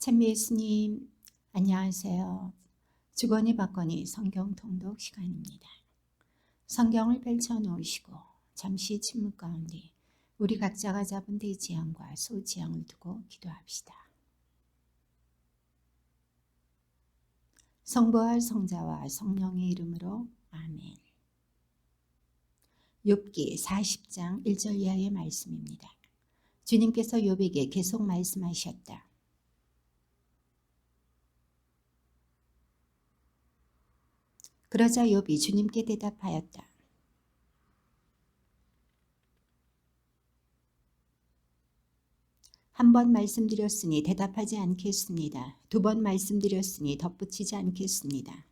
찬미 예수님, 안녕하세요. 주거니 받거니 성경 통독 시간입니다. 성경을 펼쳐놓으시고 잠시 침묵 가운데 우리 각자가 잡은 대지향과 소지향을 두고 기도합시다. 성부와 성자와 성령의 이름으로 아멘. 욥기 40장 1절 이하의 말씀입니다. 주님께서 욥에게 계속 말씀하셨다. 그러자 욥이 주님께 대답하였다. 한 번 말씀드렸으니 대답하지 않겠습니다. 두 번 말씀드렸으니 덧붙이지 않겠습니다.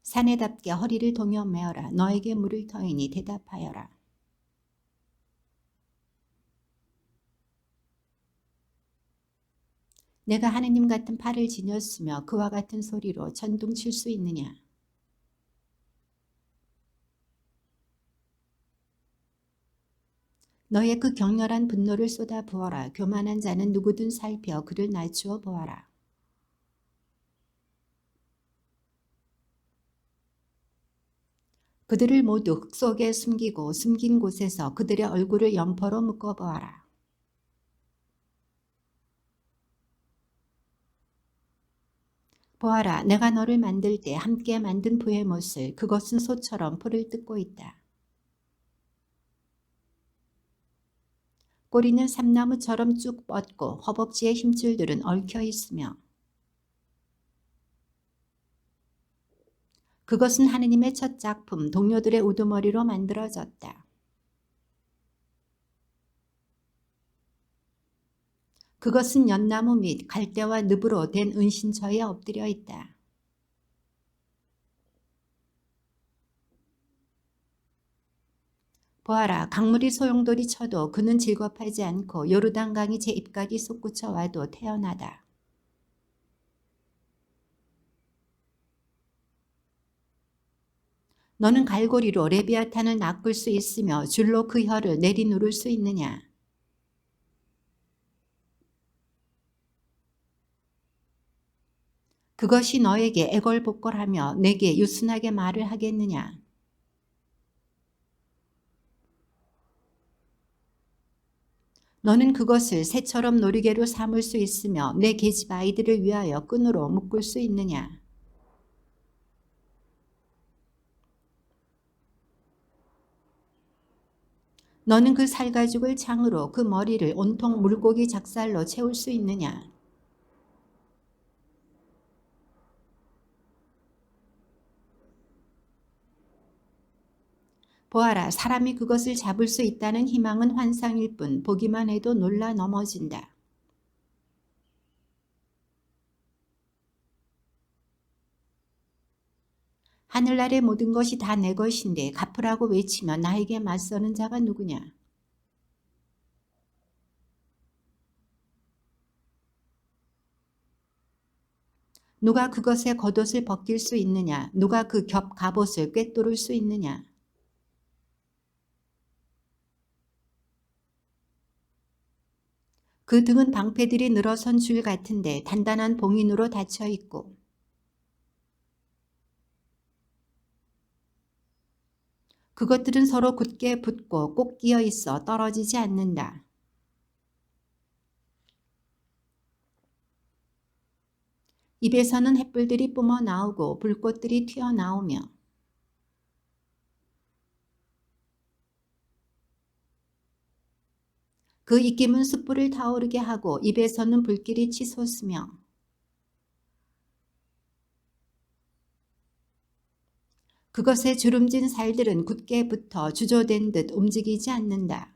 사내답게 허리를 동여 메어라. 너에게 물을 터이니 대답하여라. 내가 하느님 같은 팔을 지녔으며 그와 같은 소리로 천둥 칠 수 있느냐. 너의 그 격렬한 분노를 쏟아 부어라. 교만한 자는 누구든 살펴 그를 낮추어 보아라. 그들을 모두 흙 속에 숨기고 숨긴 곳에서 그들의 얼굴을 염포로 묶어 보아라. 보아라, 내가 너를 만들 때 함께 만든 부의 못을 그것은 소처럼 풀을 뜯고 있다. 꼬리는 삼나무처럼 쭉 뻗고 허벅지의 힘줄들은 얽혀 있으며 그것은 하느님의 첫 작품 동료들의 우두머리로 만들어졌다. 그것은 연나무 및 갈대와 늪으로 된 은신처에 엎드려 있다. 보아라, 강물이 소용돌이 쳐도 그는 즐겁하지 않고 요르단강이 제 입각이 솟구쳐 와도 태어나다. 너는 갈고리로 레비아탄을 낚을 수 있으며 줄로 그 혀를 내리누를 수 있느냐. 그것이 너에게 애걸복걸하며 내게 유순하게 말을 하겠느냐. 너는 그것을 새처럼 놀이개로 삼을 수 있으며 내 계집 아이들을 위하여 끈으로 묶을 수 있느냐. 너는 그 살가죽을 창으로 그 머리를 온통 물고기 작살로 채울 수 있느냐. 보아라, 사람이 그것을 잡을 수 있다는 희망은 환상일 뿐 보기만 해도 놀라 넘어진다. 하늘 아래 모든 것이 다 내 것인데 갚으라고 외치며 나에게 맞서는 자가 누구냐. 누가 그것의 겉옷을 벗길 수 있느냐. 누가 그 겹 갑옷을 꿰뚫을 수 있느냐. 그 등은 방패들이 늘어선 줄 같은데 단단한 봉인으로 닫혀 있고 그것들은 서로 굳게 붙고 꼭 끼어 있어 떨어지지 않는다. 입에서는 햇불들이 뿜어 나오고 불꽃들이 튀어나오며 그 입김은 숯불을 타오르게 하고 입에서는 불길이 치솟으며 그것의 주름진 살들은 굳게 붙어 주저된 듯 움직이지 않는다.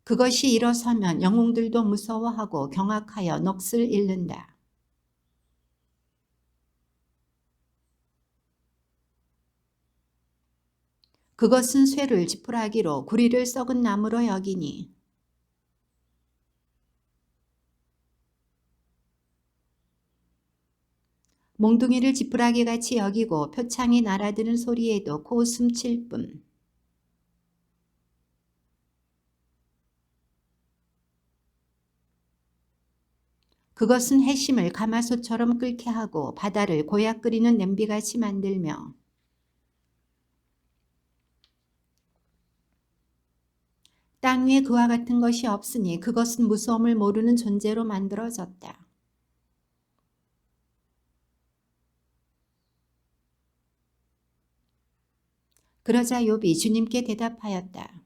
그것이 일어서면 영웅들도 무서워하고 경악하여 넋을 잃는다. 그것은 쇠를 지푸라기로 구리를 썩은 나무로 여기니 몽둥이를 지푸라기같이 여기고 표창이 날아드는 소리에도 코웃음 칠 뿐 그것은 해심을 가마솥처럼 끓게 하고 바다를 고약 끓이는 냄비같이 만들며 땅 위에 그와 같은 것이 없으니 그것은 무서움을 모르는 존재로 만들어졌다. 그러자 욥이 주님께 대답하였다.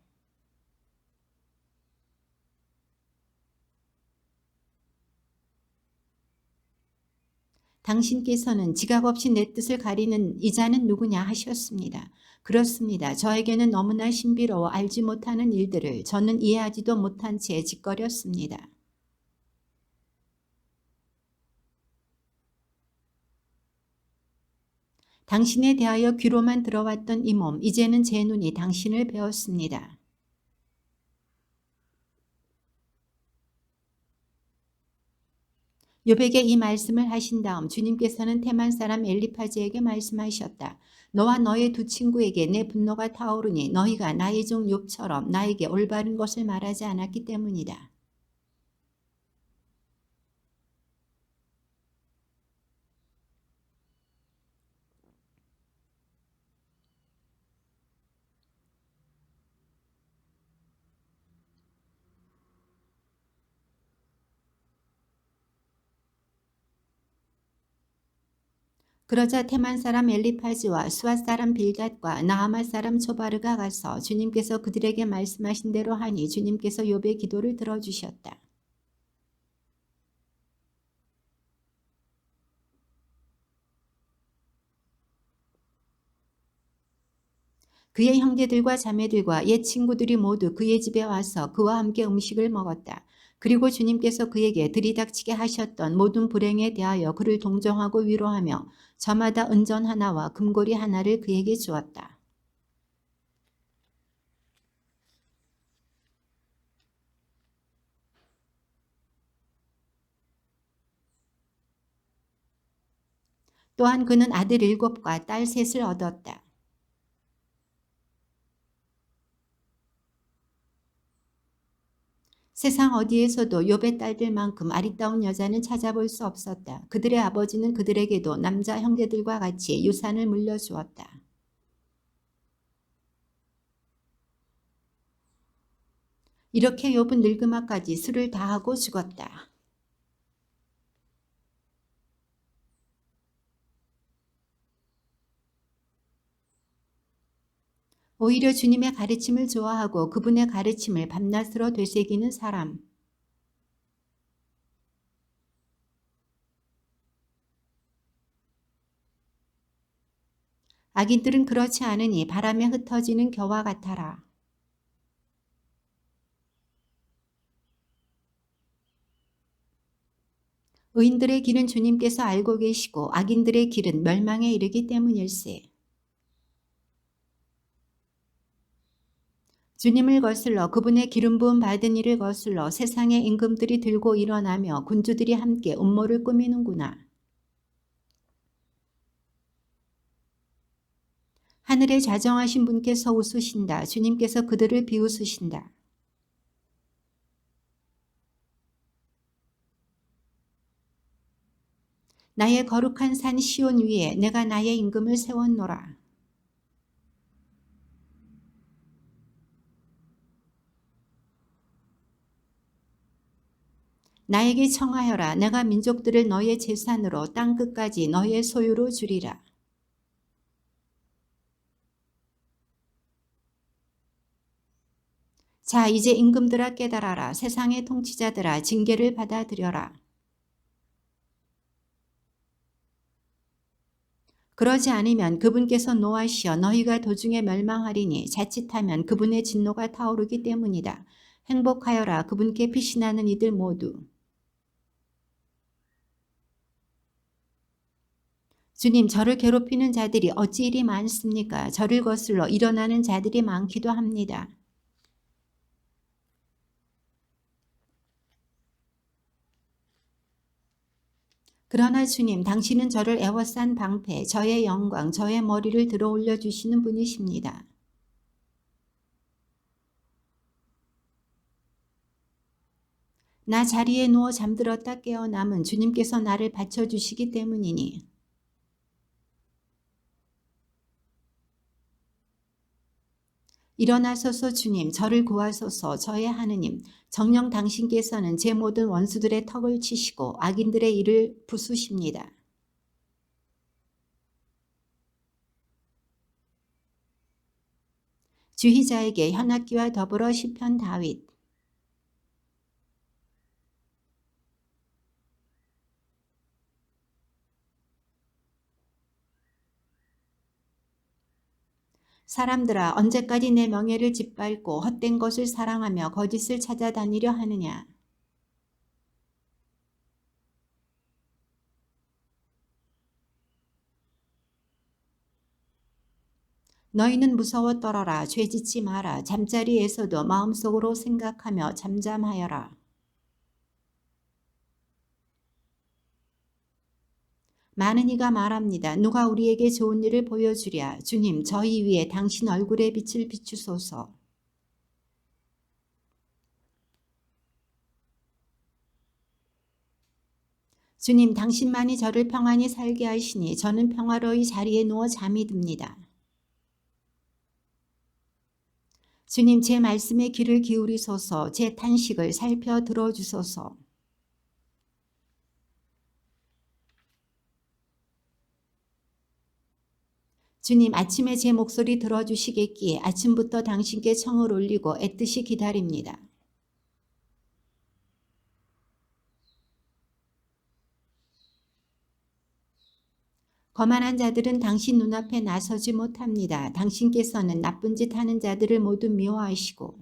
당신께서는 지각 없이 내 뜻을 가리는 이자는 누구냐 하셨습니다. 그렇습니다. 저에게는 너무나 신비로워 알지 못하는 일들을 저는 이해하지도 못한 채 짓거렸습니다. 당신에 대하여 귀로만 들어왔던 이 몸, 이제는 제 눈이 당신을 배웠습니다. 욥에게 이 말씀을 하신 다음 주님께서는 테만 사람 엘리파즈에게 말씀하셨다. 너와 너의 두 친구에게 내 분노가 타오르니 너희가 나의 종 욥처럼 나에게 올바른 것을 말하지 않았기 때문이다. 그러자 테만 사람 엘리파즈와 수앗 사람 빌닷과 나아마 사람 초바르가 가서 주님께서 그들에게 말씀하신 대로 하니 주님께서 욥의 기도를 들어주셨다. 그의 형제들과 자매들과 옛 친구들이 모두 그의 집에 와서 그와 함께 음식을 먹었다. 그리고 주님께서 그에게 들이닥치게 하셨던 모든 불행에 대하여 그를 동정하고 위로하며 저마다 은전 하나와 금고리 하나를 그에게 주었다. 또한 그는 아들 7과 딸 3을 얻었다. 세상 어디에서도 욥의 딸들만큼 아리따운 여자는 찾아볼 수 없었다. 그들의 아버지는 그들에게도 남자 형제들과 같이 유산을 물려주었다. 이렇게 욥은 늙음아까지 술을 다하고 죽었다. 오히려 주님의 가르침을 좋아하고 그분의 가르침을 밤낮으로 되새기는 사람. 악인들은 그렇지 않으니 바람에 흩어지는 겨와 같아라. 의인들의 길은 주님께서 알고 계시고 악인들의 길은 멸망에 이르기 때문일세. 주님을 거슬러 그분의 기름 부음 받은 이를 거슬러 세상의 임금들이 들고 일어나며 군주들이 함께 음모를 꾸미는구나. 하늘에 좌정하신 분께서 웃으신다. 주님께서 그들을 비웃으신다. 나의 거룩한 산 시온 위에 내가 나의 임금을 세웠노라. 나에게 청하여라. 내가 민족들을 너의 재산으로 땅끝까지 너의 소유로 주리라. 자, 이제 임금들아 깨달아라. 세상의 통치자들아 징계를 받아들여라. 그러지 않으면 그분께서 노하시어 너희가 도중에 멸망하리니 자칫하면 그분의 진노가 타오르기 때문이다. 행복하여라. 그분께 피신하는 이들 모두. 주님, 저를 괴롭히는 자들이 어찌 이리 많습니까? 저를 거슬러 일어나는 자들이 많기도 합니다. 그러나 주님, 당신은 저를 애워싼 방패, 저의 영광, 저의 머리를 들어 올려주시는 분이십니다. 나 자리에 누워 잠들었다 깨어남은 주님께서 나를 받쳐주시기 때문이니 일어나소서 주님, 저를 구하소서. 저의 하느님, 정녕 당신께서는 제 모든 원수들의 턱을 치시고 악인들의 일을 부수십니다. 주희자에게 현악기와 더불어 시편 다윗. 사람들아, 언제까지 내 명예를 짓밟고 헛된 것을 사랑하며 거짓을 찾아다니려 하느냐. 너희는 무서워 떨어라. 죄짓지 마라. 잠자리에서도 마음속으로 생각하며 잠잠하여라. 많은 이가 말합니다. 누가 우리에게 좋은 일을 보여주랴. 주님, 저희 위에 당신 얼굴의 빛을 비추소서. 주님, 당신만이 저를 평안히 살게 하시니 저는 평화로이 자리에 누워 잠이 듭니다. 주님, 제 말씀에 귀를 기울이소서. 제 탄식을 살펴 들어주소서. 주님, 아침에 제 목소리 들어주시겠기에 아침부터 당신께 청을 올리고 애뜻이 기다립니다. 거만한 자들은 당신 눈앞에 나서지 못합니다. 당신께서는 나쁜 짓 하는 자들을 모두 미워하시고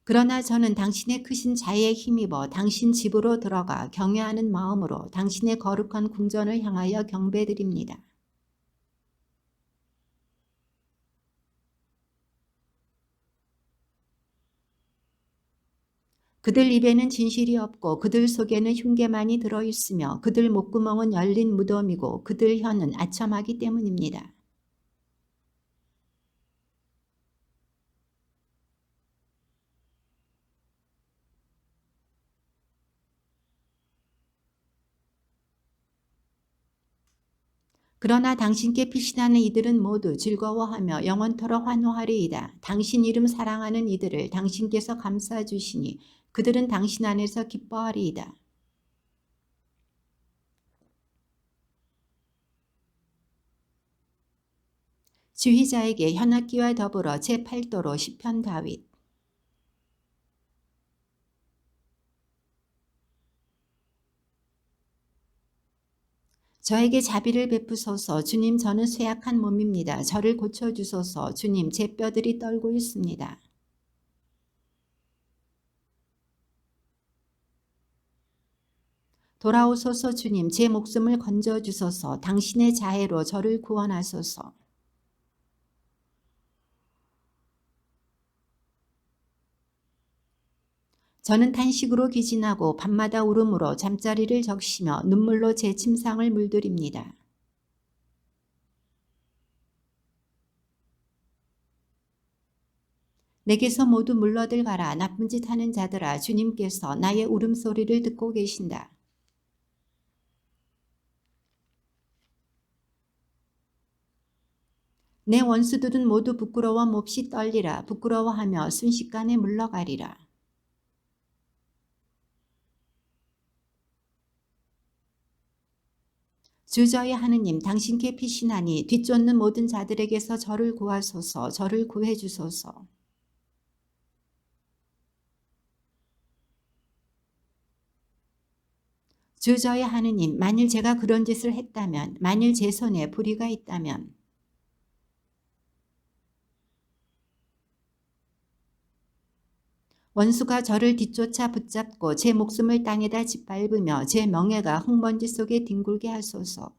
그러나 저는 당신의 크신 자애에 힘입어 당신 집으로 들어가 경외하는 마음으로 당신의 거룩한 궁전을 향하여 경배드립니다. 그들 입에는 진실이 없고 그들 속에는 흉계만이 들어있으며 그들 목구멍은 열린 무덤이고 그들 혀는 아첨하기 때문입니다. 그러나 당신께 피신하는 이들은 모두 즐거워하며 영원토록 환호하리이다. 당신 이름 사랑하는 이들을 당신께서 감싸주시니 그들은 당신 안에서 기뻐하리이다. 지휘자에게 현악기와 더불어 제8도로 시편 다윗. 저에게 자비를 베푸소서. 주님, 저는 쇠약한 몸입니다. 저를 고쳐주소서. 주님, 제 뼈들이 떨고 있습니다. 돌아오소서. 주님, 제 목숨을 건져주소서. 당신의 자애로 저를 구원하소서. 저는 탄식으로 기진하고 밤마다 울음으로 잠자리를 적시며 눈물로 제 침상을 물들입니다. 내게서 모두 물러들 가라. 나쁜 짓 하는 자들아, 주님께서 나의 울음소리를 듣고 계신다. 내 원수들은 모두 부끄러워 몹시 떨리라. 부끄러워하며 순식간에 물러가리라. 주 저의 하느님, 당신께 피신하니 뒤쫓는 모든 자들에게서 저를 구하소서. 저를 구해 주소서. 주 저의 하느님, 만일 제가 그런 짓을 했다면, 만일 제 손에 불의가 있다면 원수가 저를 뒤쫓아 붙잡고 제 목숨을 땅에다 짓밟으며 제 명예가 흙먼지 속에 뒹굴게 하소서.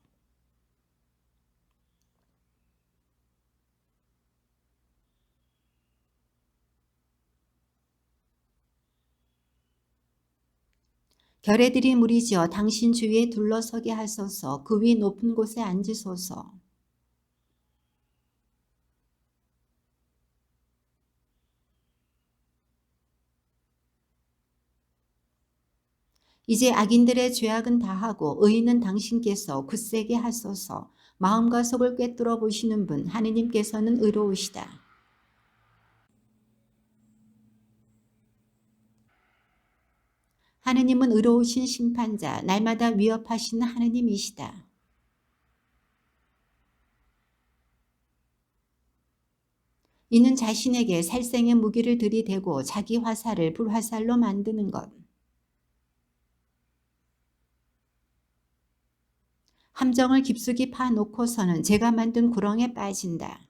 결의들이 무리지어 당신 주위에 둘러서게 하소서. 그 위 높은 곳에 앉으소서. 이제 악인들의 죄악은 다하고 의인은 당신께서 굳세게 하소서. 마음과 속을 꿰뚫어 보시는 분 하느님께서는 의로우시다. 하느님은 의로우신 심판자, 날마다 위협하시는 하느님이시다. 이는 자신에게 살생의 무기를 들이대고 자기 화살을 불화살로 만드는 것. 함정을 깊숙이 파놓고서는 제가 만든 구렁에 빠진다.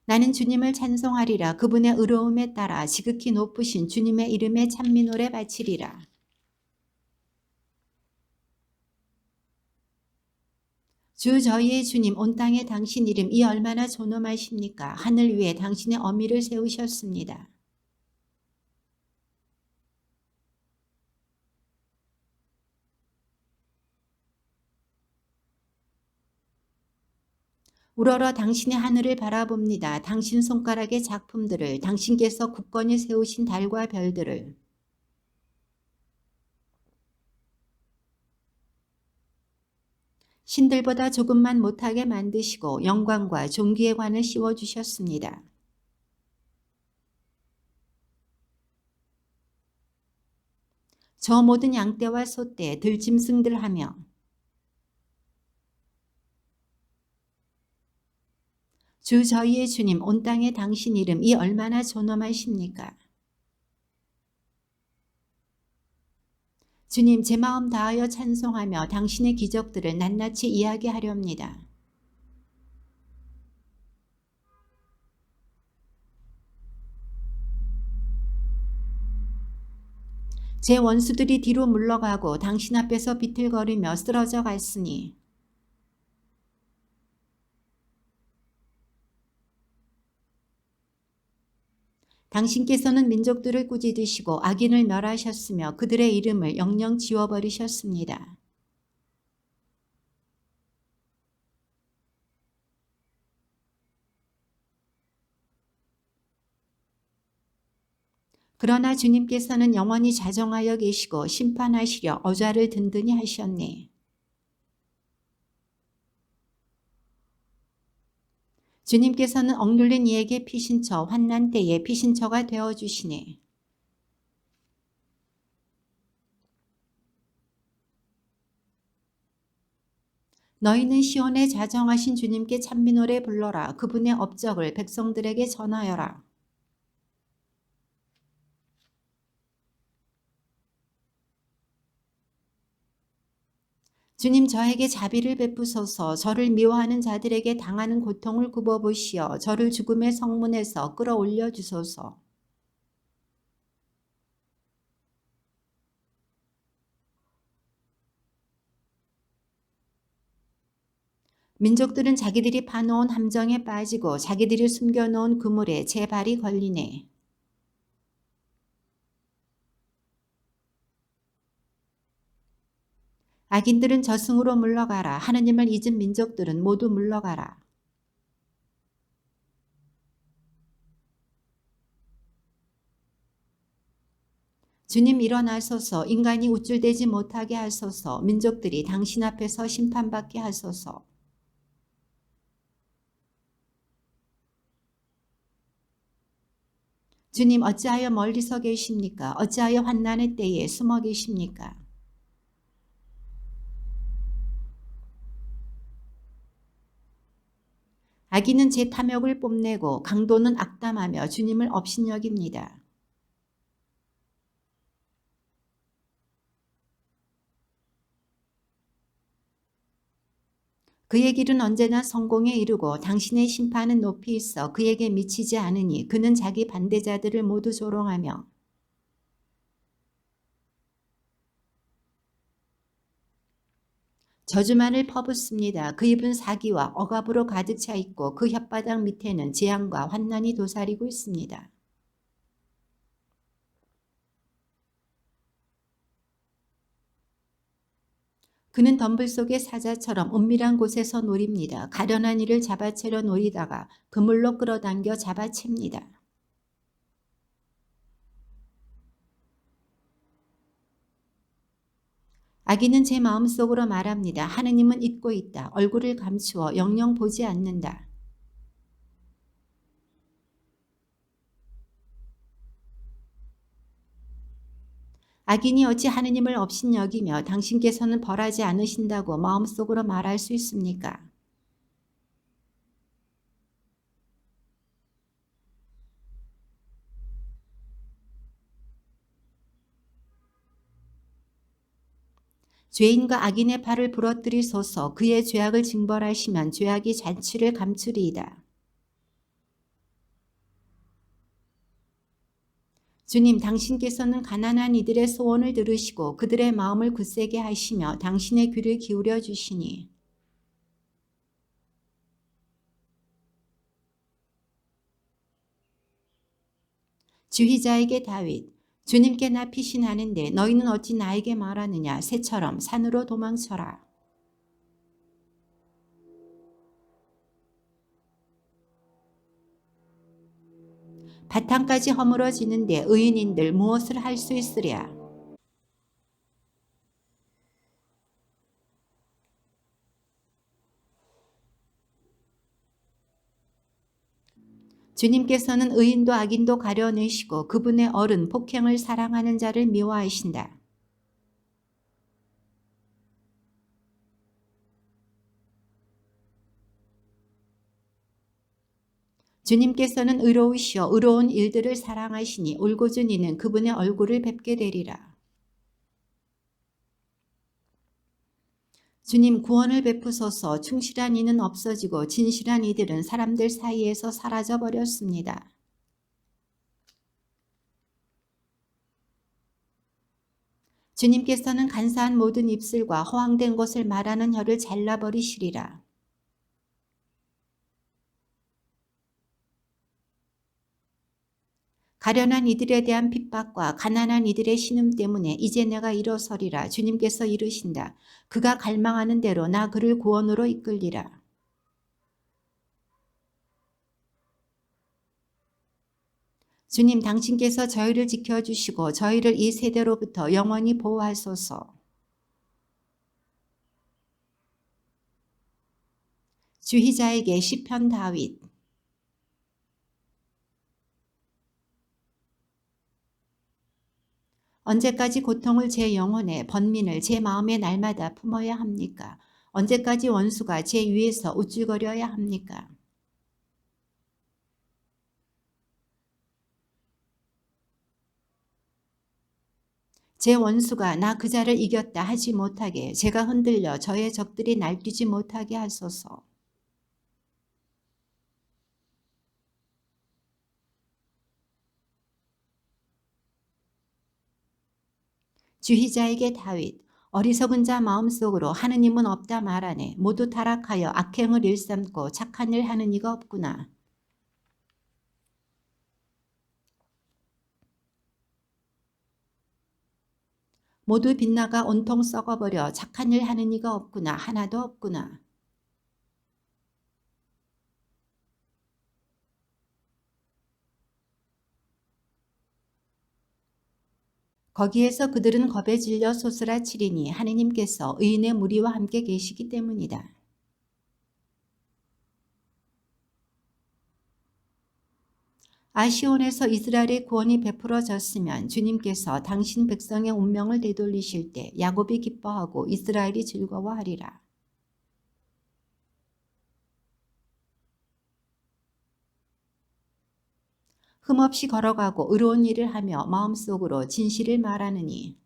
나는 주님을 찬송하리라. 그분의 의로움에 따라 지극히 높으신 주님의 이름에 찬미 노래 바치리라. 주 저희의 주님, 온 땅에 당신 이름 이 얼마나 존엄하십니까? 하늘 위에 당신의 어미를 세우셨습니다. 우러러 당신의 하늘을 바라봅니다. 당신 손가락의 작품들을, 당신께서 굳건히 세우신 달과 별들을. 신들보다 조금만 못하게 만드시고 영광과 존귀의 관을 씌워주셨습니다. 저 모든 양떼와 소떼, 들짐승들 하며 주 저희의 주님, 온 땅에 당신 이름 이 얼마나 존엄하십니까? 주님, 제 마음 다하여 찬송하며 당신의 기적들을 낱낱이 이야기하렵니다. 제 원수들이 뒤로 물러가고 당신 앞에서 비틀거리며 쓰러져 갔으니 당신께서는 민족들을 꾸짖으시고 악인을 멸하셨으며 그들의 이름을 영영 지워버리셨습니다. 그러나 주님께서는 영원히 자정하여 계시고 심판하시려 어좌를 든든히 하셨네. 주님께서는 억눌린 이에게 피신처, 환난 때에 피신처가 되어주시네. 너희는 시온에 자정하신 주님께 찬미 노래 불러라. 그분의 업적을 백성들에게 전하여라. 주님, 저에게 자비를 베푸소서. 저를 미워하는 자들에게 당하는 고통을 굽어보시어 저를 죽음의 성문에서 끌어올려 주소서. 민족들은 자기들이 파놓은 함정에 빠지고 자기들이 숨겨놓은 그물에 제 발이 걸리네. 악인들은 저승으로 물러가라. 하느님을 잊은 민족들은 모두 물러가라. 주님, 일어나소서. 인간이 우쭐대지 못하게 하소서. 민족들이 당신 앞에서 심판받게 하소서. 주님, 어찌하여 멀리서 계십니까? 어찌하여 환난의 때에 숨어 계십니까? 악인은 제 탐욕을 뽐내고 강도는 악담하며 주님을 업신여깁니다. 그의 길은 언제나 성공에 이르고 당신의 심판은 높이 있어 그에게 미치지 않으니 그는 자기 반대자들을 모두 조롱하며 저주만을 퍼붓습니다. 그 입은 사기와 억압으로 가득 차 있고 그 혓바닥 밑에는 재앙과 환난이 도사리고 있습니다. 그는 덤불 속의 사자처럼 은밀한 곳에서 노립니다. 가련한 이를 잡아채려 노리다가 그물로 끌어당겨 잡아챕니다. 악인은 제 마음속으로 말합니다. 하느님은 잊고 있다. 얼굴을 감추어 영영 보지 않는다. 악인이 어찌 하느님을 업신여기며 당신께서는 벌하지 않으신다고 마음속으로 말할 수 있습니까? 죄인과 악인의 팔을 부러뜨리소서. 그의 죄악을 징벌하시면 죄악이 잔치를 감추리이다. 주님, 당신께서는 가난한 이들의 소원을 들으시고 그들의 마음을 굳세게 하시며 당신의 귀를 기울여 주시니 주희자에게 다윗, 주님께 나 피신하는데 너희는 어찌 나에게 말하느냐. 새처럼 산으로 도망쳐라. 바탕까지 허물어지는데 의인인들 무엇을 할 수 있으랴. 주님께서는 의인도 악인도 가려내시고 그분의 어른 폭행을 사랑하는 자를 미워하신다. 주님께서는 의로우시어 의로운 일들을 사랑하시니 울고준 이는 그분의 얼굴을 뵙게 되리라. 주님, 구원을 베푸소서. 충실한 이는 없어지고 진실한 이들은 사람들 사이에서 사라져 버렸습니다. 주님께서는 간사한 모든 입술과 허황된 것을 말하는 혀를 잘라버리시리라. 가련한 이들에 대한 핍박과 가난한 이들의 신음 때문에 이제 내가 일어서리라. 주님께서 이르신다. 그가 갈망하는 대로 나 그를 구원으로 이끌리라. 주님, 당신께서 저희를 지켜주시고 저희를 이 세대로부터 영원히 보호하소서. 주희자에게 시편 다윗. 언제까지 고통을 제 영혼에 번민을 제 마음에 날마다 품어야 합니까? 언제까지 원수가 제 위에서 우쭐거려야 합니까? 제 원수가 나 그 자를 이겼다 하지 못하게 제가 흔들려 저의 적들이 날뛰지 못하게 하소서. 주희자에게 다윗. 어리석은 자 마음속으로 하느님은 없다 말하네. 모두 타락하여 악행을 일삼고 착한 일 하는 이가 없구나. 모두 빗나가 온통 썩어버려 착한 일 하는 이가 없구나. 하나도 없구나. 거기에서 그들은 겁에 질려 소스라치리니 하느님께서 의인의 무리와 함께 계시기 때문이다. 아시온에서 이스라엘의 구원이 베풀어졌으면 주님께서 당신 백성의 운명을 되돌리실 때 야곱이 기뻐하고 이스라엘이 즐거워하리라. 흠없이 걸어가고 의로운 일을 하며 마음속으로 진실을 말하느니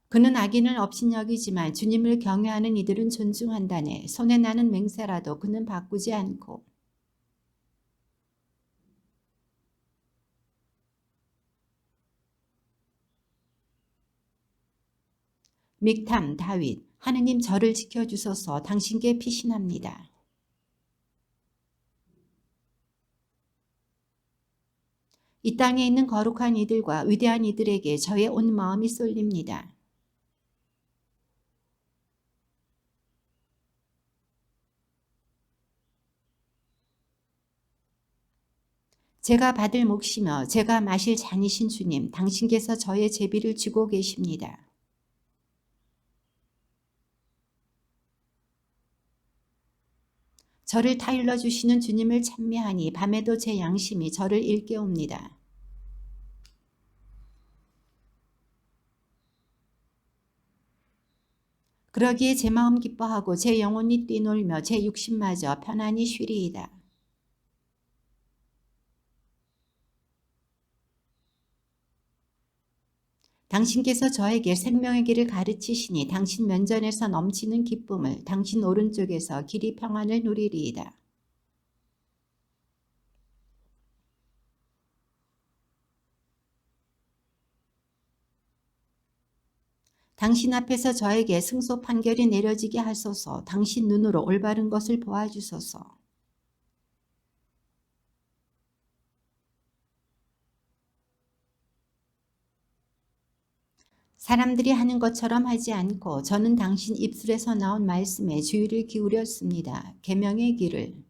그는 악인을 업신여기지만 주님을 경외하는 이들은 존중한다네. 손에 나는 맹세라도 그는 바꾸지 않고 믹탐 다윗. 하느님 저를 지켜주소서. 당신께 피신합니다. 이 땅에 있는 거룩한 이들과 위대한 이들에게 저의 온 마음이 쏠립니다. 제가 받을 몫이며 제가 마실 잔이신 주님, 당신께서 저의 제비를 쥐고 계십니다. 저를 타일러 주시는 주님을 찬미하니 밤에도 제 양심이 저를 일깨웁니다. 그러기에 제 마음 기뻐하고 제 영혼이 뛰놀며 제 육신마저 편안히 쉬리이다. 당신께서 저에게 생명의 길을 가르치시니 당신 면전에서 넘치는 기쁨을, 당신 오른쪽에서 길이 평안을 누리리이다. 당신 앞에서 저에게 승소 판결이 내려지게 하소서. 당신 눈으로 올바른 것을 보아주소서. 사람들이 하는 것처럼 하지 않고 저는 당신 입술에서 나온 말씀에 주의를 기울였습니다. 계명의 길을.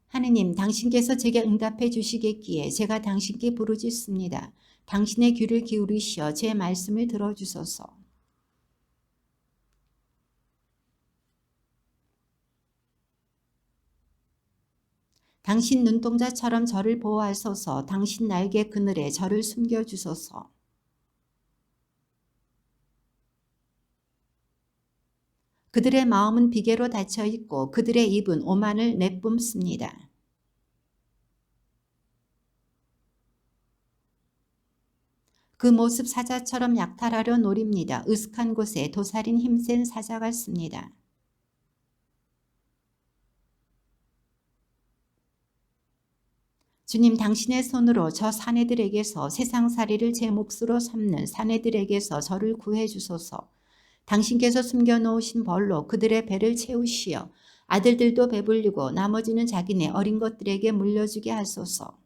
하느님, 당신께서 제게 응답해 주시겠기에 제가 당신께 부르짖습니다. 당신의 귀를 기울이시어 제 말씀을 들어주소서. 당신 눈동자처럼 저를 보호하소서. 당신 날개 그늘에 저를 숨겨주소서. 그들의 마음은 비계로 닫혀 있고 그들의 입은 오만을 내뿜습니다. 그 모습 사자처럼 약탈하려 노립니다. 으슥한 곳에 도살인 힘센 사자 같습니다. 주님, 당신의 손으로 저 사내들에게서 세상살이를 제 몫으로 삼는 사내들에게서 저를 구해 주소서. 당신께서 숨겨놓으신 벌로 그들의 배를 채우시어 아들들도 배불리고 나머지는 자기네 어린 것들에게 물려주게 하소서.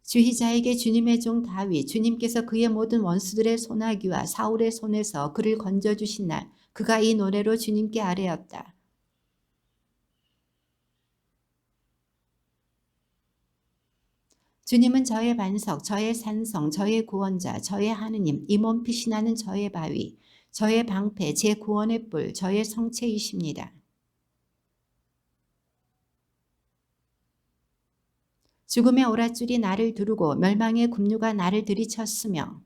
주희자에게 주님의 종 다윗, 주님께서 그의 모든 원수들의 손아귀와 사울의 손에서 그를 건져주신 날 그가 이 노래로 주님께 아뢰었다. 주님은 저의 반석, 저의 산성, 저의 구원자, 저의 하느님, 이 몸 피신하는 저의 바위, 저의 방패, 제 구원의 뿔, 저의 성체이십니다. 죽음의 오랏줄이 나를 두르고 멸망의 급류가 나를 들이쳤으며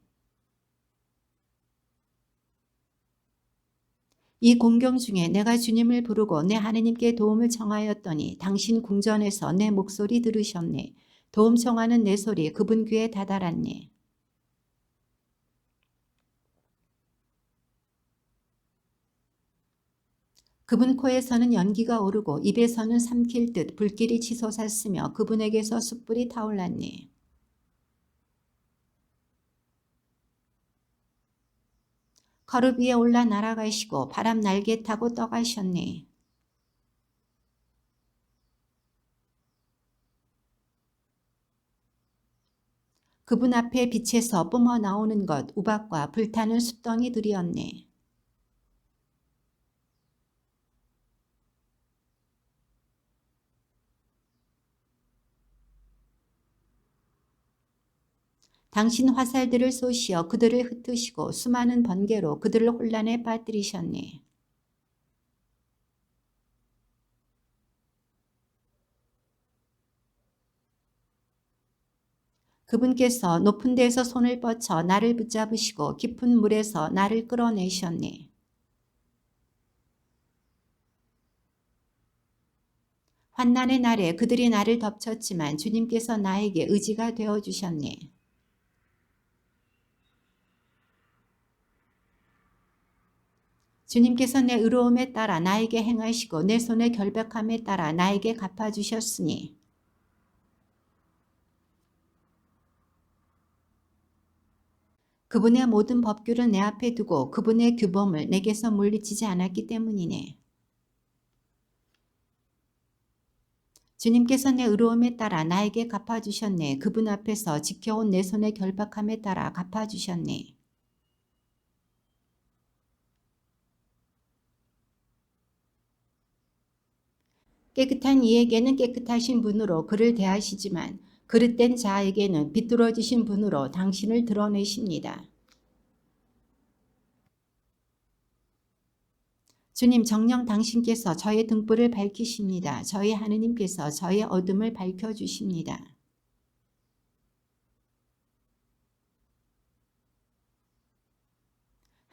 이 공경 중에 내가 주님을 부르고 내 하느님께 도움을 청하였더니 당신 궁전에서 내 목소리 들으셨네. 도움 청하는 내 소리 그분 귀에 다다랐네. 그분 코에서는 연기가 오르고 입에서는 삼킬 듯 불길이 치솟았으며 그분에게서 숯불이 타올랐네. 거룹 위에 올라 날아가시고 바람 날개 타고 떠가셨네. 그분 앞에 빛에서 뿜어 나오는 것 우박과 불타는 숯덩이들이었네. 당신 화살들을 쏘시어 그들을 흩으시고 수많은 번개로 그들을 혼란에 빠뜨리셨네. 그분께서 높은 데에서 손을 뻗쳐 나를 붙잡으시고 깊은 물에서 나를 끌어내셨네. 환난의 날에 그들이 나를 덮쳤지만 주님께서 나에게 의지가 되어주셨네. 주님께서 내 의로움에 따라 나에게 행하시고 내 손의 결백함에 따라 나에게 갚아주셨으니 그분의 모든 법규를 내 앞에 두고 그분의 규범을 내게서 물리치지 않았기 때문이네. 주님께서 내 의로움에 따라 나에게 갚아주셨네. 그분 앞에서 지켜온 내 손의 결박함에 따라 갚아주셨네. 깨끗한 이에게는 깨끗하신 분으로 그를 대하시지만 그릇된 자에게는 비뚤어지신 분으로 당신을 드러내십니다. 주님, 정녕 당신께서 저의 등불을 밝히십니다. 저희 하느님께서 저의 어둠을 밝혀주십니다.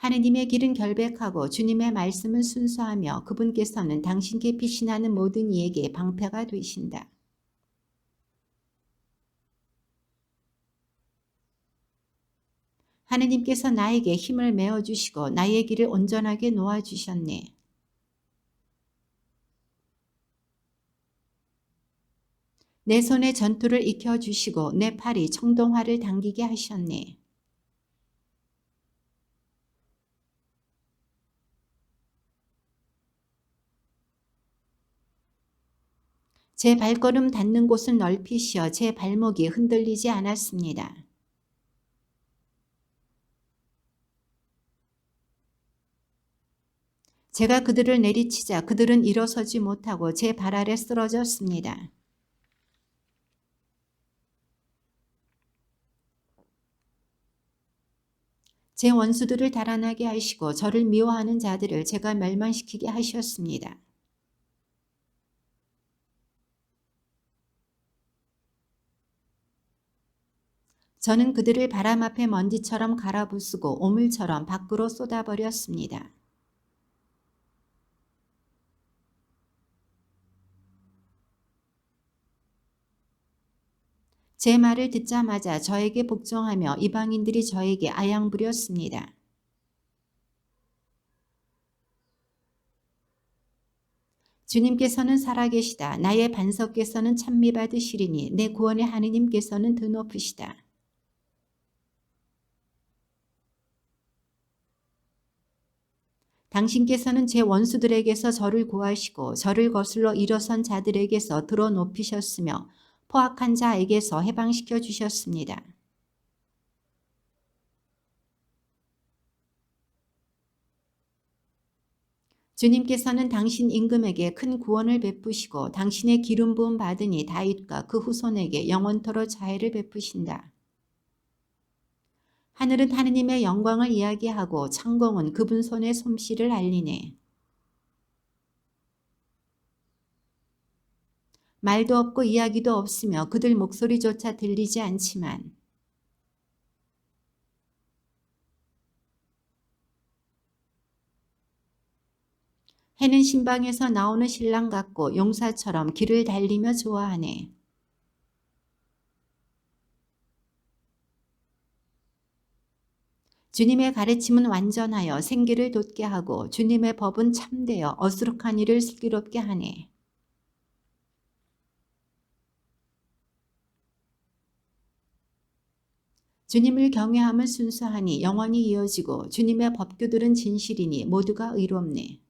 하느님의 길은 결백하고 주님의 말씀은 순수하며 그분께서는 당신께 빛이 나는 모든 이에게 방패가 되신다. 하느님께서 나에게 힘을 메어주시고 나의 길을 온전하게 놓아주셨네. 내 손에 전투를 익혀주시고 내 팔이 청동화를 당기게 하셨네. 제 발걸음 닿는 곳은 넓히시어 제 발목이 흔들리지 않았습니다. 제가 그들을 내리치자 그들은 일어서지 못하고 제 발 아래 쓰러졌습니다. 제 원수들을 달아나게 하시고 저를 미워하는 자들을 제가 멸망시키게 하셨습니다. 저는 그들을 바람 앞에 먼지처럼 갈아부수고 오물처럼 밖으로 쏟아버렸습니다. 제 말을 듣자마자 저에게 복종하며 이방인들이 저에게 아양 부렸습니다. 주님께서는 살아계시다. 나의 반석께서는 찬미 받으시리니 내 구원의 하느님께서는 드높으시다. 당신께서는 제 원수들에게서 저를 구하시고 저를 거슬러 일어선 자들에게서 들어 높이셨으며 포악한 자에게서 해방시켜 주셨습니다. 주님께서는 당신 임금에게 큰 구원을 베푸시고 당신의 기름 부음 받으니 다윗과 그 후손에게 영원토록 자애를 베푸신다. 하늘은 하느님의 영광을 이야기하고 천공은 그분 손의 솜씨를 알리네. 말도 없고 이야기도 없으며 그들 목소리조차 들리지 않지만 해는 신방에서 나오는 신랑 같고 용사처럼 길을 달리며 좋아하네. 주님의 가르침은 완전하여 생기를 돋게 하고 주님의 법은 참되어 어수룩한 일을 슬기롭게 하네. 주님을 경외함은 순수하니 영원히 이어지고 주님의 법규들은 진실이니 모두가 의롭네.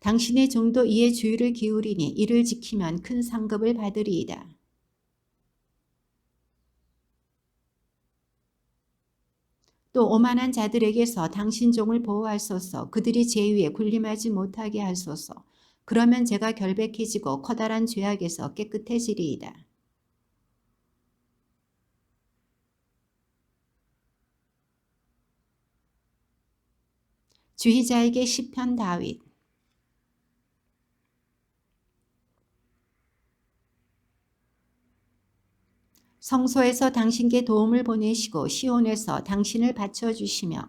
당신의 종도 이에 주의를 기울이니 이를 지키면 큰 상급을 받으리이다. 또 오만한 자들에게서 당신 종을 보호하소서. 그들이 제 위에 군림하지 못하게 하소서. 그러면 제가 결백해지고 커다란 죄악에서 깨끗해지리이다. 주의자에게 시편 다윗. 성소에서 당신께 도움을 보내시고 시온에서 당신을 받쳐주시며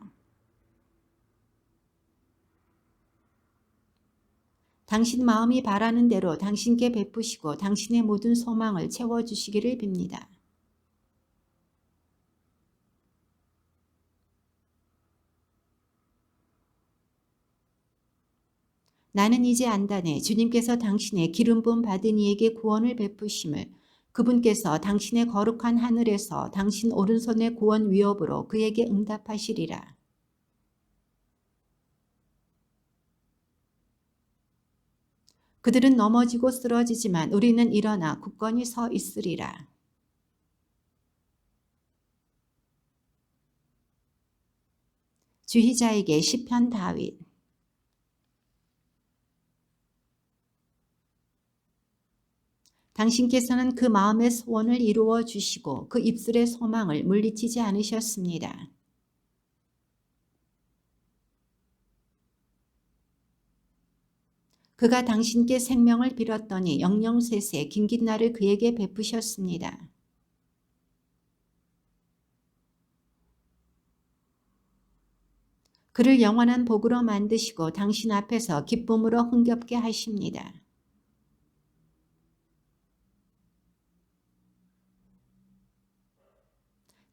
당신 마음이 바라는 대로 당신께 베푸시고 당신의 모든 소망을 채워주시기를 빕니다. 나는 이제 안다네. 주님께서 당신의 기름 부음 받은 이에게 구원을 베푸심을 그분께서 당신의 거룩한 하늘에서 당신 오른손의 구원 위협으로 그에게 응답하시리라. 그들은 넘어지고 쓰러지지만 우리는 일어나 굳건히 서 있으리라. 주희자에게 시편 다윗. 당신께서는 그 마음의 소원을 이루어 주시고 그 입술의 소망을 물리치지 않으셨습니다. 그가 당신께 생명을 빌었더니 영영세세 긴긴 날을 그에게 베푸셨습니다. 그를 영원한 복으로 만드시고 당신 앞에서 기쁨으로 흥겹게 하십니다.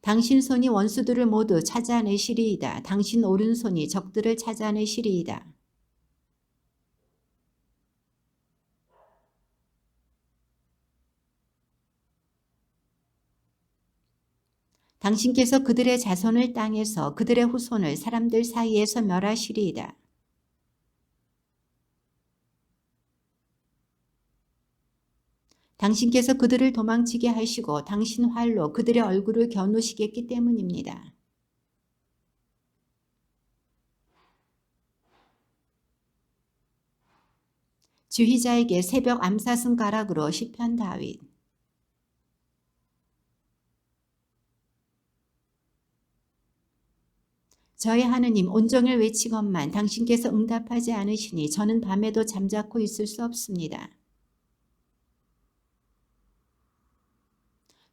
당신 손이 원수들을 모두 찾아내시리이다. 당신 오른손이 적들을 찾아내시리이다. 당신께서 그들의 자손을 땅에서 그들의 후손을 사람들 사이에서 멸하시리이다. 당신께서 그들을 도망치게 하시고 당신 활로 그들의 얼굴을 겨누시겠기 때문입니다. 주희자에게 새벽 암사슴 가락으로 시편 다윗. 저의 하느님 온종일 외치건만 당신께서 응답하지 않으시니 저는 밤에도 잠자코 있을 수 없습니다.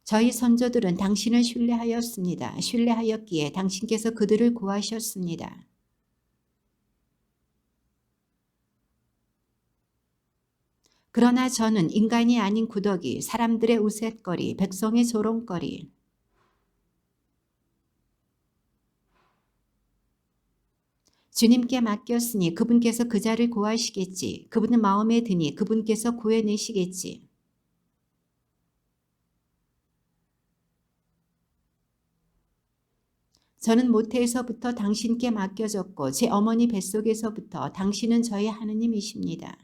저희 선조들은 당신을 신뢰하였습니다. 신뢰하였기에 당신께서 그들을 구하셨습니다. 그러나 저는 인간이 아닌 구더기, 사람들의 우쇳거리, 백성의 조롱거리, 주님께 맡겼으니 그분께서 그 자를 구하시겠지. 그분은 마음에 드니 그분께서 구해내시겠지. 저는 모태에서부터 당신께 맡겨졌고 제 어머니 뱃속에서부터 당신은 저의 하느님이십니다.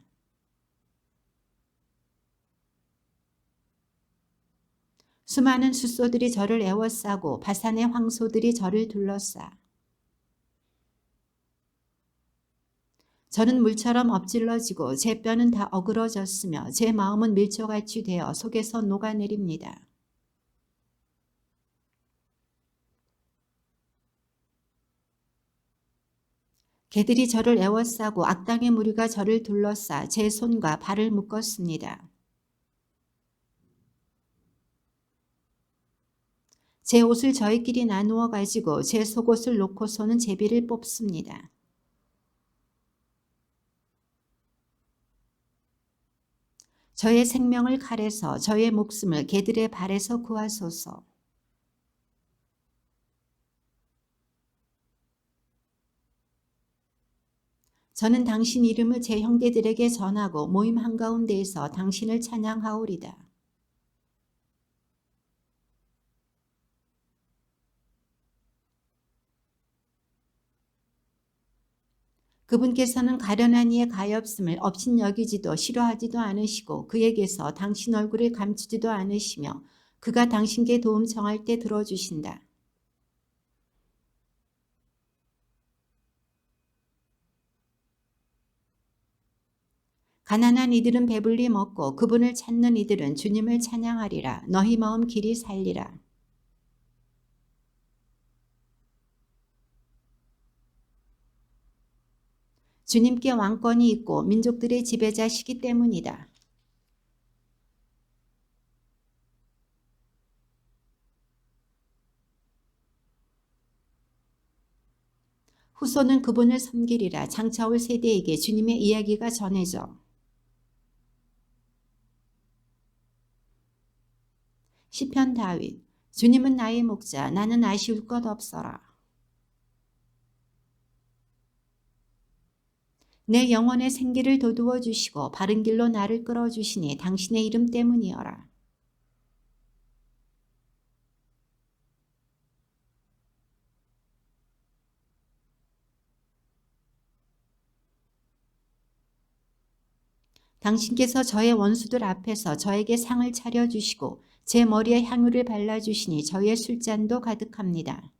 수많은 숫소들이 저를 에워싸고 바산의 황소들이 저를 둘러싸. 저는 물처럼 엎질러지고 제 뼈는 다 어그러졌으며 제 마음은 밀초같이 되어 속에서 녹아내립니다. 개들이 저를 에워싸고 악당의 무리가 저를 둘러싸 제 손과 발을 묶었습니다. 제 옷을 저희끼리 나누어 가지고 제 속옷을 놓고서는 제비를 뽑습니다. 저의 생명을 칼에서 저의 목숨을 개들의 발에서 구하소서. 저는 당신 이름을 제 형제들에게 전하고 모임 한가운데에서 당신을 찬양하오리다. 그분께서는 가련한 이의 가엾음을 업신여기지도 싫어하지도 않으시고 그에게서 당신 얼굴을 감추지도 않으시며 그가 당신께 도움 청할 때 들어주신다. 가난한 이들은 배불리 먹고 그분을 찾는 이들은 주님을 찬양하리라. 너희 마음 길이 살리라. 주님께 왕권이 있고 민족들의 지배자시기 때문이다. 후손은 그분을 섬기리라. 장차올 세대에게 주님의 이야기가 전해져. 시편 다윗. 주님은 나의 목자, 나는 아쉬울 것 없어라. 내 영혼의 생기를 돋우어 주시고 바른 길로 나를 끌어주시니 당신의 이름 때문이어라. 당신께서 저의 원수들 앞에서 저에게 상을 차려주시고 제 머리에 향유를 발라주시니 저의 술잔도 가득합니다.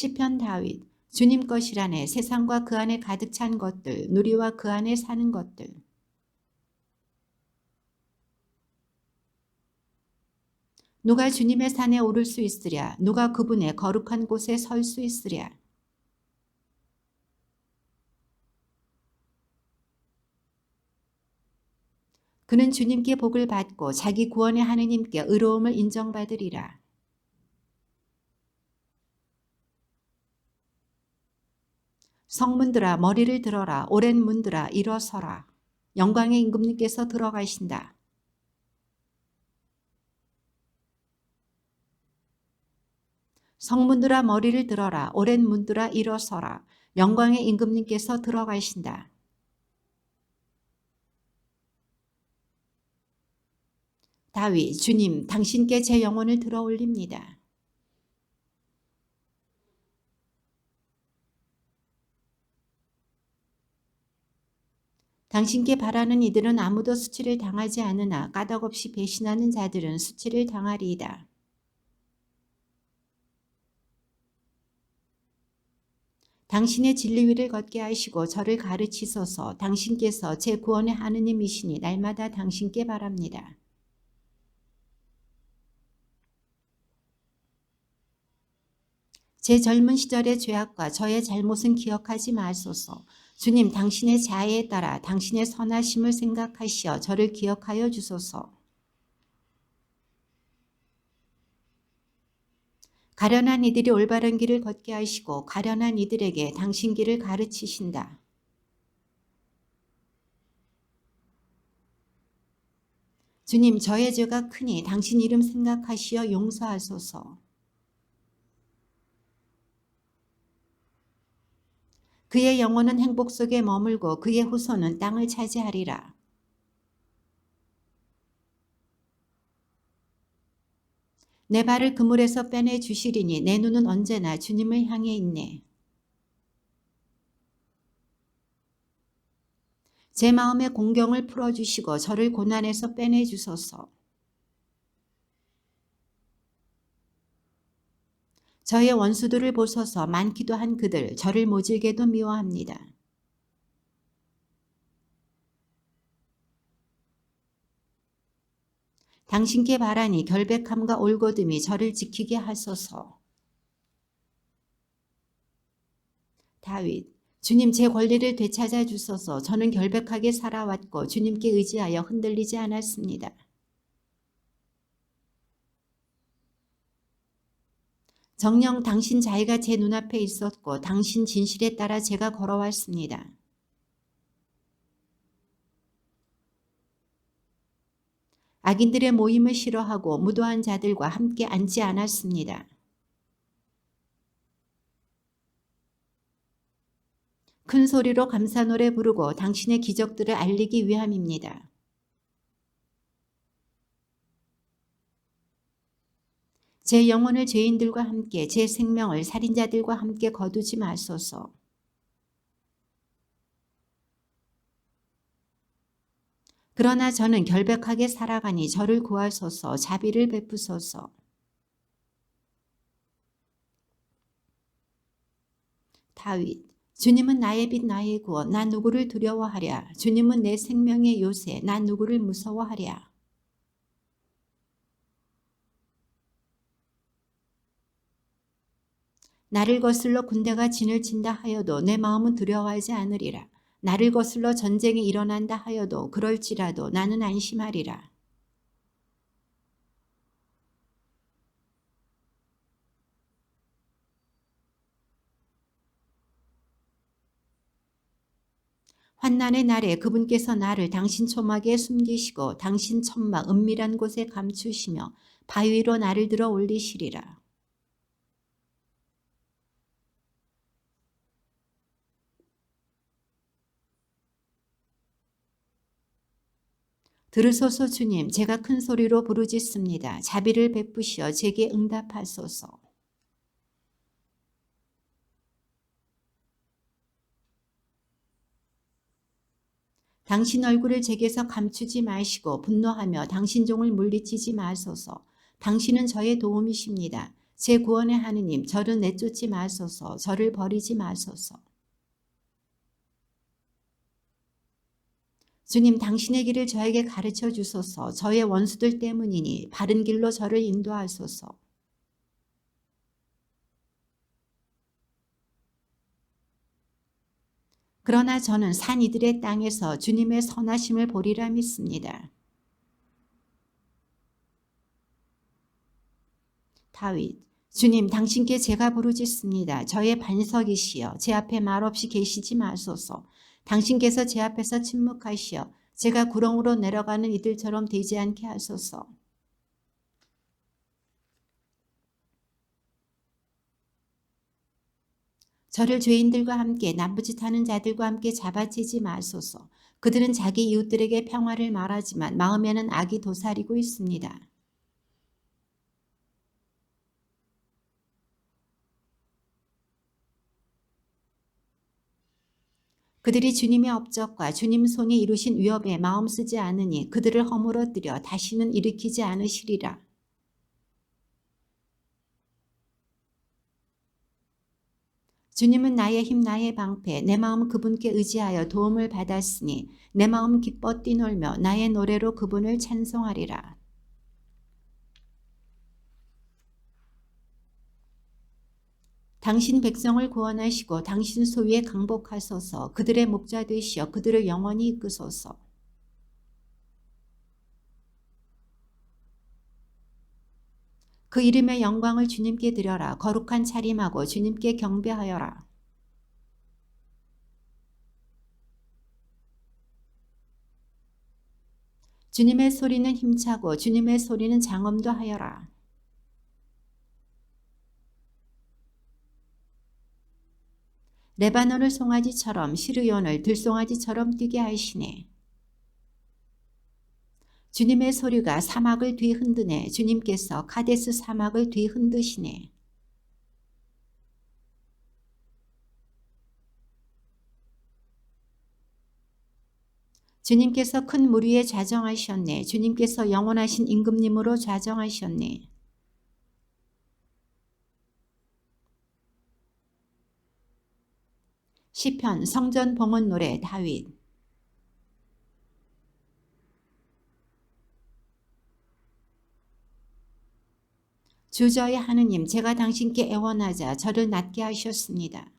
시편 다윗. 주님 것이라네 세상과 그 안에 가득 찬 것들, 누리와 그 안에 사는 것들. 누가 주님의 산에 오를 수 있으랴? 누가 그분의 거룩한 곳에 설 수 있으랴? 그는 주님께 복을 받고 자기 구원의 하느님께 의로움을 인정받으리라. 성문들아 머리를 들어라. 오랜 문들아 일어서라. 영광의 임금님께서 들어가신다. 성문들아 머리를 들어라. 오랜 문들아 일어서라. 영광의 임금님께서 들어가신다. 다윗. 주님 당신께 제 영혼을 들어 올립니다. 당신께 바라는 이들은 아무도 수치를 당하지 않으나 까닭없이 배신하는 자들은 수치를 당하리이다. 당신의 진리 위를 걷게 하시고 저를 가르치소서. 당신께서 제 구원의 하느님이시니 날마다 당신께 바랍니다. 제 젊은 시절의 죄악과 저의 잘못은 기억하지 마소서. 주님 당신의 자애에 따라 당신의 선하심을 생각하시어 저를 기억하여 주소서. 가련한 이들이 올바른 길을 걷게 하시고 가련한 이들에게 당신 길을 가르치신다. 주님 저의 죄가 크니 당신 이름 생각하시어 용서하소서. 그의 영혼은 행복 속에 머물고 그의 후손은 땅을 차지하리라. 내 발을 그물에서 빼내 주시리니 내 눈은 언제나 주님을 향해 있네. 제 마음의 공경을 풀어주시고 저를 고난에서 빼내 주소서. 저의 원수들을 보소서. 많기도 한 그들 저를 모질게도 미워합니다. 당신께 바라니 결백함과 올곧음이 저를 지키게 하소서. 다윗. 주님 제 권리를 되찾아 주소서. 저는 결백하게 살아왔고 주님께 의지하여 흔들리지 않았습니다. 정녕 당신 자애가 제 눈앞에 있었고 당신 진실에 따라 제가 걸어왔습니다. 악인들의 모임을 싫어하고 무도한 자들과 함께 앉지 않았습니다. 큰 소리로 감사 노래 부르고 당신의 기적들을 알리기 위함입니다. 제 영혼을 죄인들과 함께 제 생명을 살인자들과 함께 거두지 마소서. 그러나 저는 결백하게 살아가니 저를 구하소서. 자비를 베푸소서. 다윗. 주님은 나의 빛 나의 구원 나 누구를 두려워하랴. 주님은 내 생명의 요새 나 누구를 무서워하랴. 나를 거슬러 군대가 진을 친다 하여도 내 마음은 두려워하지 않으리라. 나를 거슬러 전쟁이 일어난다 하여도 그럴지라도 나는 안심하리라. 환난의 날에 그분께서 나를 당신 초막에 숨기시고 당신 천막 은밀한 곳에 감추시며 바위로 나를 들어 올리시리라. 들으소서 주님 제가 큰 소리로 부르짖습니다. 자비를 베푸시어 제게 응답하소서. 당신 얼굴을 제게서 감추지 마시고 분노하며 당신 종을 물리치지 마소서. 당신은 저의 도움이십니다. 제 구원의 하느님, 저를 내쫓지 마소서. 저를 버리지 마소서. 주님, 당신의 길을 저에게 가르쳐 주소서. 저의 원수들 때문이니 바른 길로 저를 인도하소서. 그러나 저는 산 이들의 땅에서 주님의 선하심을 보리라 믿습니다. 다윗, 주님, 당신께 제가 부르짖습니다. 저의 반석이시여, 제 앞에 말없이 계시지 마소서. 당신께서 제 앞에서 침묵하시어 제가 구렁으로 내려가는 이들처럼 되지 않게 하소서. 저를 죄인들과 함께 남부짓하는 자들과 함께 잡아채지 마소서. 그들은 자기 이웃들에게 평화를 말하지만 마음에는 악이 도사리고 있습니다. 그들이 주님의 업적과 주님 손이 이루신 위협에 마음 쓰지 않으니 그들을 허물어뜨려 다시는 일으키지 않으시리라. 주님은 나의 힘 나의 방패 내 마음 그분께 의지하여 도움을 받았으니 내 마음 기뻐 뛰놀며 나의 노래로 그분을 찬송하리라. 당신 백성을 구원하시고 당신 소유에 강복하소서. 그들의 목자 되시어 그들을 영원히 이끄소서. 그 이름의 영광을 주님께 드려라. 거룩한 차림하고 주님께 경배하여라. 주님의 소리는 힘차고 주님의 소리는 장엄도 하여라. 레바논을 송아지처럼 시르온을 들송아지처럼 뛰게 하시네. 주님의 소리가 사막을 뒤흔드네. 주님께서 카데스 사막을 뒤흔드시네. 주님께서 큰 무리에 좌정하셨네. 주님께서 영원하신 임금님으로 좌정하셨네. 시편 성전 봉헌 노래 다윗. 주 저의 하느님, 제가 당신께 애원하자 저를 낫게 하셨습니다.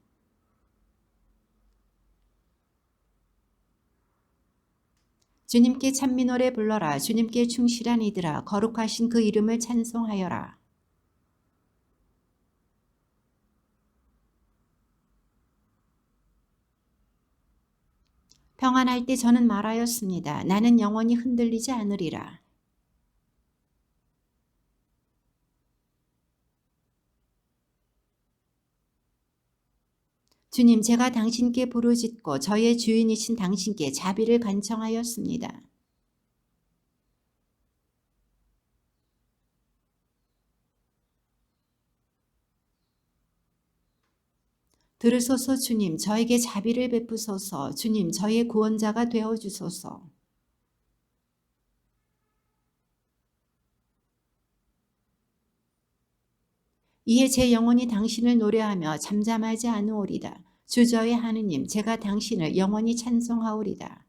주님께 찬미 노래 불러라. 주님께 충실한 이들아, 거룩하신 그 이름을 찬송하여라. 평안할 때 저는 말하였습니다. 나는 영원히 흔들리지 않으리라. 주님, 제가 당신께 부르짖고 저의 주인이신 당신께 자비를 간청하였습니다. 들으소서. 주님, 저에게 자비를 베푸소서. 주님, 저의 구원자가 되어주소서. 이에 제 영혼이 당신을 노래하며 잠잠하지 않으오리다. 주 저의 하느님, 제가 당신을 영원히 찬송하오리다.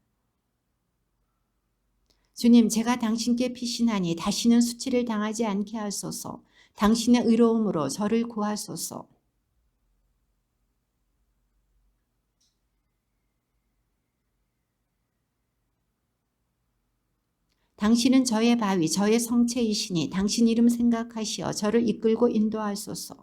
주님, 제가 당신께 피신하니 다시는 수치를 당하지 않게 하소서. 당신의 의로움으로 저를 구하소서. 당신은 저의 바위, 저의 성체이시니 당신 이름 생각하시어 저를 이끌고 인도하소서.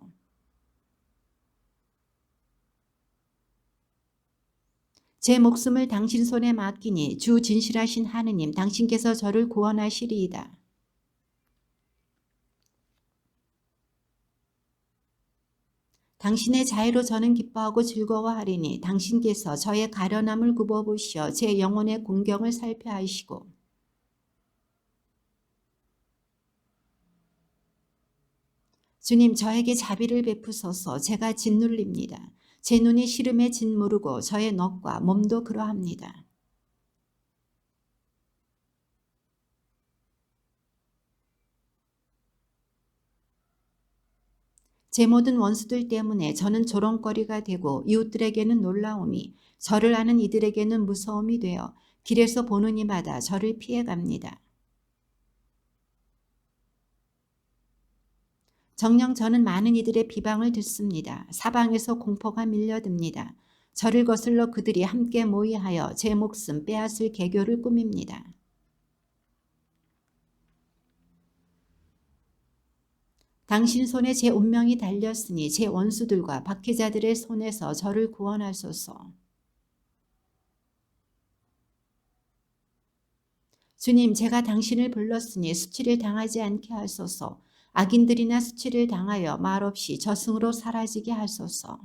제 목숨을 당신 손에 맡기니 주 진실하신 하느님, 당신께서 저를 구원하시리이다. 당신의 자애로 저는 기뻐하고 즐거워하리니 당신께서 저의 가련함을 굽어보시어 제 영혼의 공경을 살펴하시고 주님, 저에게 자비를 베푸소서. 제가 짓눌립니다. 제 눈이 시름에 짓무르고 저의 넋과 몸도 그러합니다. 제 모든 원수들 때문에 저는 조롱거리가 되고 이웃들에게는 놀라움이, 저를 아는 이들에게는 무서움이 되어 길에서 보는 이마다 저를 피해갑니다. 정녕 저는 많은 이들의 비방을 듣습니다. 사방에서 공포가 밀려듭니다. 저를 거슬러 그들이 함께 모의하여 제 목숨 빼앗을 계교를 꾸밉니다. 당신 손에 제 운명이 달렸으니 제 원수들과 박해자들의 손에서 저를 구원하소서. 주님, 제가 당신을 불렀으니 수치를 당하지 않게 하소서. 악인들이나 수치를 당하여 말없이 저승으로 사라지게 하소서.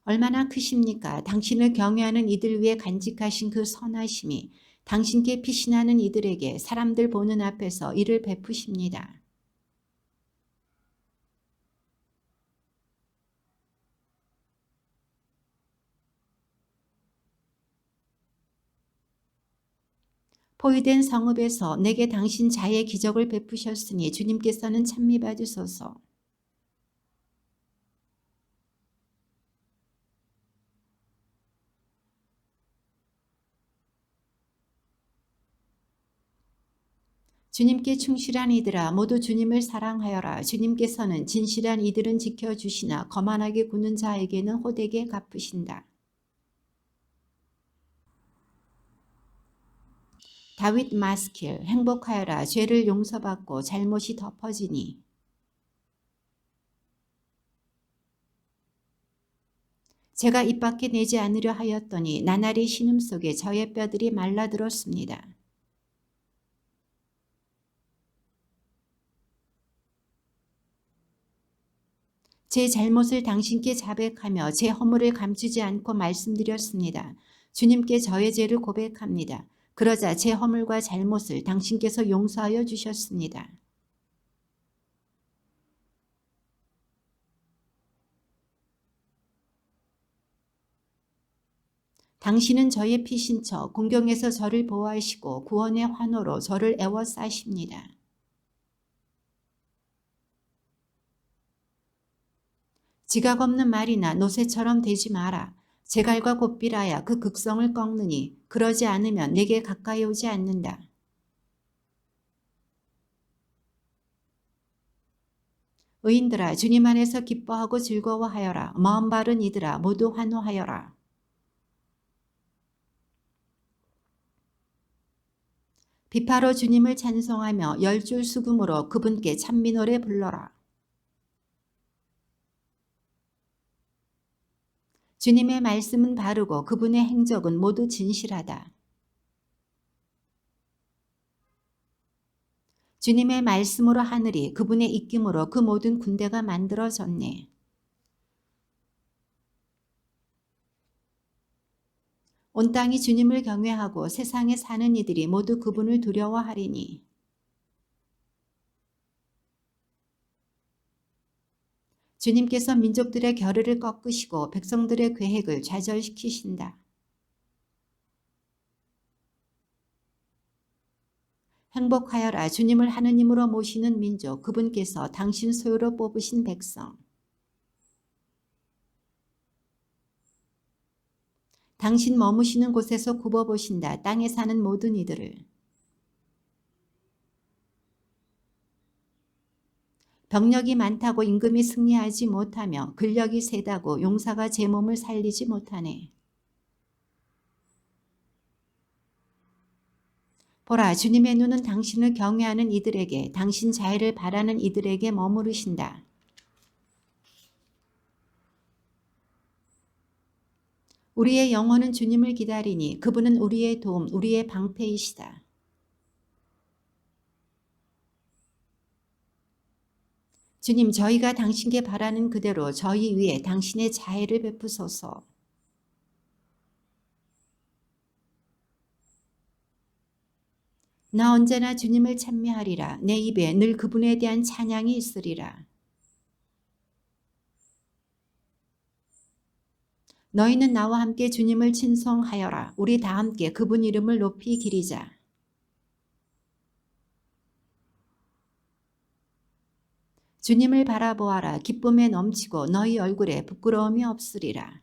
얼마나 크십니까? 당신을 경외하는 이들 위에 간직하신 그 선하심이 당신께 피신하는 이들에게 사람들 보는 앞에서 이를 베푸십니다. 포위된 성읍에서 내게 당신 자의 기적을 베푸셨으니 주님께서는 찬미 받으소서. 주님께 충실한 이들아 모두 주님을 사랑하여라. 주님께서는 진실한 이들은 지켜주시나 거만하게 구는 자에게는 호되게 갚으신다. 다윗 마스킬 행복하여라. 죄를 용서받고 잘못이 덮어지니. 제가 입 밖에 내지 않으려 하였더니 나날이 신음속에 저의 뼈들이 말라들었습니다. 제 잘못을 당신께 자백하며 제 허물을 감추지 않고 말씀드렸습니다. 주님께 저의 죄를 고백합니다. 그러자 제 허물과 잘못을 당신께서 용서하여 주셨습니다. 당신은 저의 피신처 공경에서 저를 보호하시고 구원의 환호로 저를 애워싸십니다. 지각 없는 말이나 노새처럼 되지 마라. 제갈과 곱비라야 그 극성을 꺾느니 그러지 않으면 내게 가까이 오지 않는다. 의인들아 주님 안에서 기뻐하고 즐거워하여라. 마음 바른 이들아 모두 환호하여라. 비파로 주님을 찬송하며 열줄 수금으로 그분께 찬미 노래 불러라. 주님의 말씀은 바르고 그분의 행적은 모두 진실하다. 주님의 말씀으로 하늘이 그분의 입김으로 그 모든 군대가 만들어졌네. 온 땅이 주님을 경외하고 세상에 사는 이들이 모두 그분을 두려워하리니. 주님께서 민족들의 결의를 꺾으시고 백성들의 계획을 좌절시키신다. 행복하여라. 주님을 하느님으로 모시는 민족, 그분께서 당신 소유로 뽑으신 백성. 당신 머무시는 곳에서 굽어보신다. 땅에 사는 모든 이들을. 병력이 많다고 임금이 승리하지 못하며 근력이 세다고 용사가 제 몸을 살리지 못하네. 보라, 주님의 눈은 당신을 경외하는 이들에게, 당신 자애를 바라는 이들에게 머무르신다. 우리의 영혼은 주님을 기다리니 그분은 우리의 도움, 우리의 방패이시다. 주님, 저희가 당신께 바라는 그대로 저희 위에 당신의 자애를 베푸소서. 나 언제나 주님을 찬미하리라. 내 입에 늘 그분에 대한 찬양이 있으리라. 너희는 나와 함께 주님을 친송하여라. 우리 다 함께 그분 이름을 높이 기리자. 주님을 바라보아라. 기쁨에 넘치고 너희 얼굴에 부끄러움이 없으리라.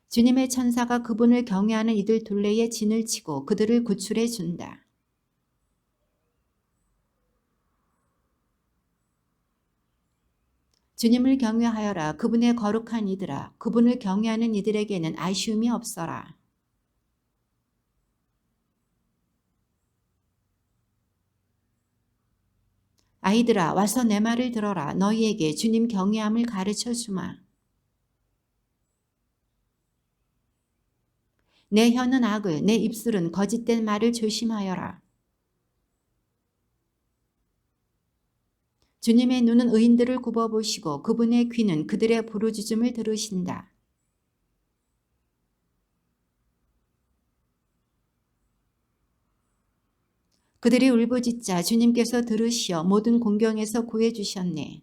주님의 천사가 그분을 경외하는 이들 둘레에 진을 치고 그들을 구출해 준다. 주님을 경외하여라. 그분의 거룩한 이들아. 그분을 경외하는 이들에게는 아쉬움이 없어라. 아이들아, 와서 내 말을 들어라. 너희에게 주님 경외함을 가르쳐 주마. 내 혀는 악을, 내 입술은 거짓된 말을 조심하여라. 주님의 눈은 의인들을 굽어보시고 그분의 귀는 그들의 부르짖음을 들으신다. 그들이 울부짖자 주님께서 들으시어 모든 공경에서 구해주셨네.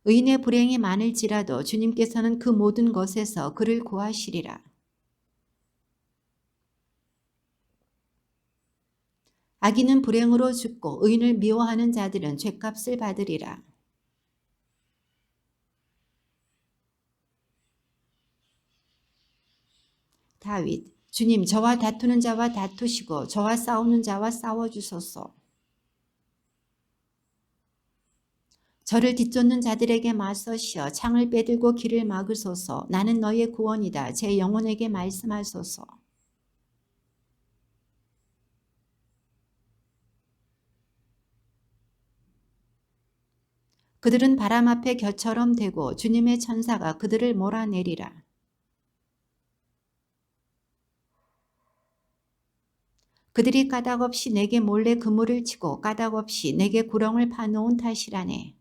의인의 불행이 많을지라도 주님께서는 그 모든 것에서 그를 구하시리라. 악인은 불행으로 죽고 의인을 미워하는 자들은 죗값을 받으리라. 다윗, 주님 저와 다투는 자와 다투시고 저와 싸우는 자와 싸워주소서. 저를 뒤쫓는 자들에게 맞서시어 창을 빼들고 길을 막으소서. 나는 너의 구원이다. 제 영혼에게 말씀하소서. 그들은 바람 앞에 겨처럼 되고 주님의 천사가 그들을 몰아내리라. 그들이 까닭없이 내게 몰래 그물을 치고 까닭없이 내게 구렁을 파놓은 탓이라네.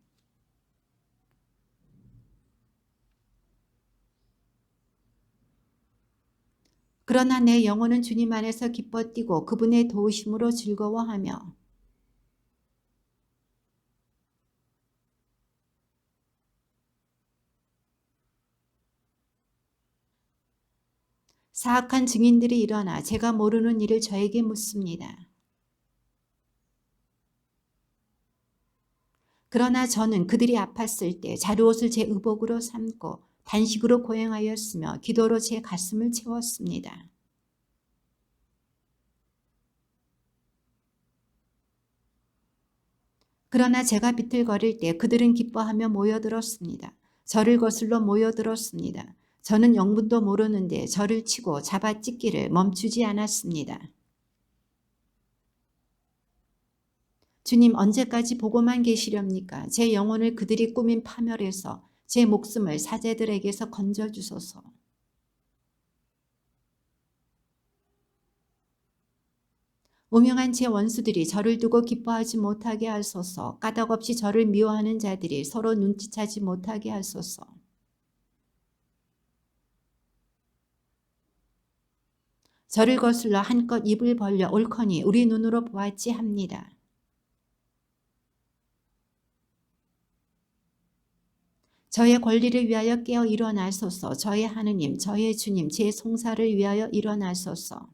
그러나 내 영혼은 주님 안에서 기뻐 뛰고 그분의 도우심으로 즐거워하며 사악한 증인들이 일어나 제가 모르는 일을 저에게 묻습니다. 그러나 저는 그들이 아팠을 때 자루옷을 제 의복으로 삼고 단식으로 고행하였으며 기도로 제 가슴을 채웠습니다. 그러나 제가 비틀거릴 때 그들은 기뻐하며 모여들었습니다. 저를 거슬러 모여들었습니다. 저는 영문도 모르는데 저를 치고 잡아 찢기를 멈추지 않았습니다. 주님 언제까지 보고만 계시렵니까? 제 영혼을 그들이 꾸민 파멸에서 제 목숨을 사제들에게서 건져주소서. 오명한 제 원수들이 저를 두고 기뻐하지 못하게 하소서. 까닭없이 저를 미워하는 자들이 서로 눈치채지 못하게 하소서. 저를 거슬러 한껏 입을 벌려 옳거니 우리 눈으로 보았지 합니다. 저의 권리를 위하여 깨어 일어나소서. 저의 하느님, 저의 주님, 제 송사를 위하여 일어나소서.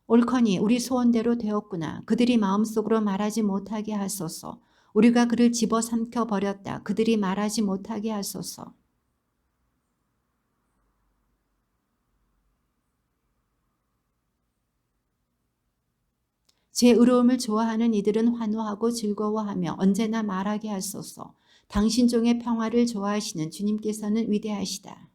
옳거니 우리 소원대로 되었구나. 그들이 마음속으로 말하지 못하게 하소서. 우리가 그를 집어삼켜 버렸다. 그들이 말하지 못하게 하소서. 제 의로움을 좋아하는 이들은 환호하고 즐거워하며 언제나 말하게 하소서. 당신 종의 평화를 좋아하시는 주님께서는 위대하시다.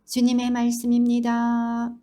주님의 말씀입니다.